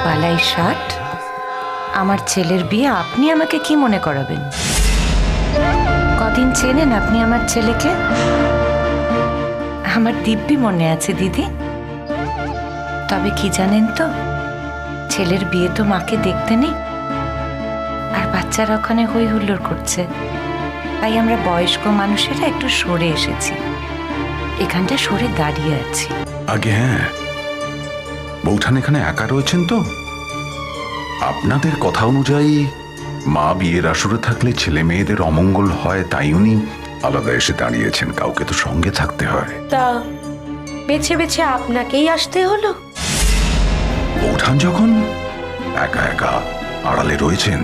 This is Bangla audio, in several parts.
বালাই ষাট, আমার ছেলের বিয়ে আপনি আমাকে কি মনে করাবেন? কদিন চেনেন আপনি আমার ছেলেকে? আমার দিব্যি মনে আছে দিদি। তবে কি জানেন তো, ছেলের বিয়ে তো মাকে দেখতে নেই, আর বাচ্চারা ওখানে হই হুল্লোড় করছে, তাই আমরা বয়স্ক মানুষেরা একটু সরে এসেছি, এখানটা সরে দাঁড়িয়ে আছি। আগে হ্যাঁ, বৌঠান এখানে একা রয়েছেন তো। আপনাদের কথা অনুযায়ী মা বিয়ের আসরে থাকলে ছেলে মেয়েদের অমঙ্গল হয়, তাই উনি আলাদা এসে দাঁড়িয়েছেন। কাউকে তো সঙ্গে থাকতে হয়। তা বেছে বেছে আপনাকেই আসতে হলো? বৌঠান যখন একা একা আড়ালে রয়েছেন,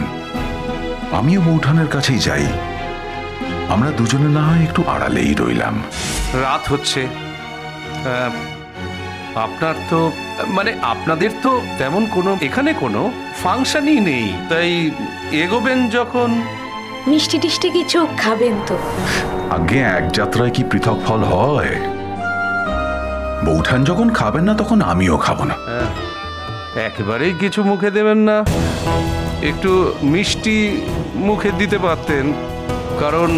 আমিও বৌঠানের কাছেই যাই। আমরা দুজনে না হয় একটু আড়ালেই রইলাম। রাত হচ্ছে, আপনার তো মানে আপনাদের তো তেমন কোনো এখানে কোনো ফাংশনই নেই, তাই এগোবেন যখন। মিষ্টি টিষ্টি কিছু খাবেন তো? আগে এক যাত্রায় কি পৃথক ফল হয়? বৌঠান যখন খাবেন না তখন আমিও খাবো না। একেবারেই কিছু মুখে দেবেন না, একটু মিষ্টি মুখে দিতে পারতেন, কারণ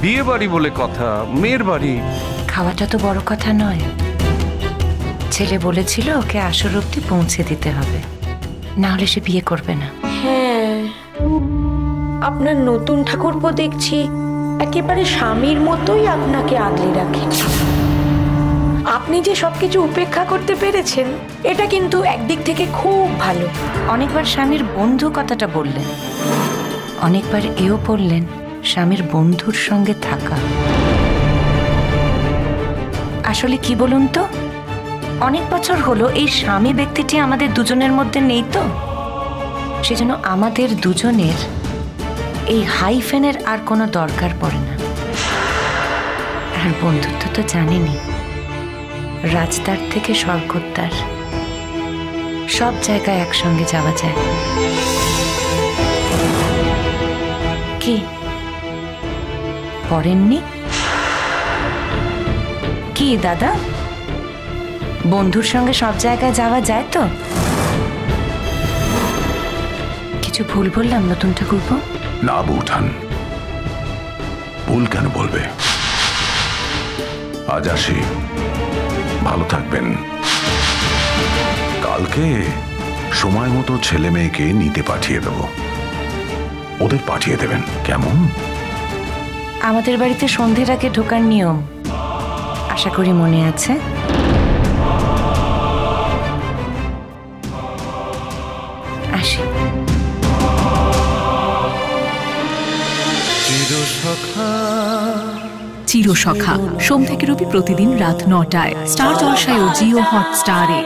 বিয়ে বাড়ি বলে কথা, মেয়ের বাড়ি। খাওয়াটা তো বড় কথা নয়, ছেলে বলেছিল ওকে আসর অবধি পৌঁছে দিতে হবে, না হলে সে বিয়ে করবে না। হ্যাঁ, আপনার নতুন ঠাকুরপো দেখছি একেবারে স্বামীর মতোই আপনাকে আগলে রাখে। আপনি যে সবকিছু উপেক্ষা করতে পেরেছেন, এটা কিন্তু একদিক থেকে খুব ভালো। অনেকবার স্বামীর বন্ধু কথাটা বললেন, অনেকবার এও বললেন স্বামীর বন্ধুর সঙ্গে থাকা। আসলে কি বলুন তো, অনেক বছর হলো এই স্বামী ব্যক্তিটি আমাদের দুজনের মধ্যে নেই তো, সেজন্য আমাদের দুজনের এই হাইফেনের আর কোনো দরকার পড়ে না। আর বন্ধুত্ব তো জানেনই, রাজদ্বার থেকে স্বর্গদ্বার, সব জায়গায় একসঙ্গে যাওয়া যায়। কি পড়েননি? কি দাদা, বন্ধুর সঙ্গে সব জায়গায় যাওয়া যায় তো? কিছু ভুল বললাম নতুন ঠাকুরপো? না বৌঠান, ভুল কেন বলবে? আজ আসি, ভালো থাকবেন। কালকে সময় মতো ছেলে মেয়েকে নিতে পাঠিয়ে দেব, ওদের পাঠিয়ে দেবেন কেমন? আমাদের বাড়িতে সন্ধ্যের আগে ঢোকার নিয়ম, আশা করি মনে আছে। আসি। চিরসখা সোম থেকে রবি প্রতিদিন রাত ৯টায় স্টার জলসায় ও জিও হটস্টারে।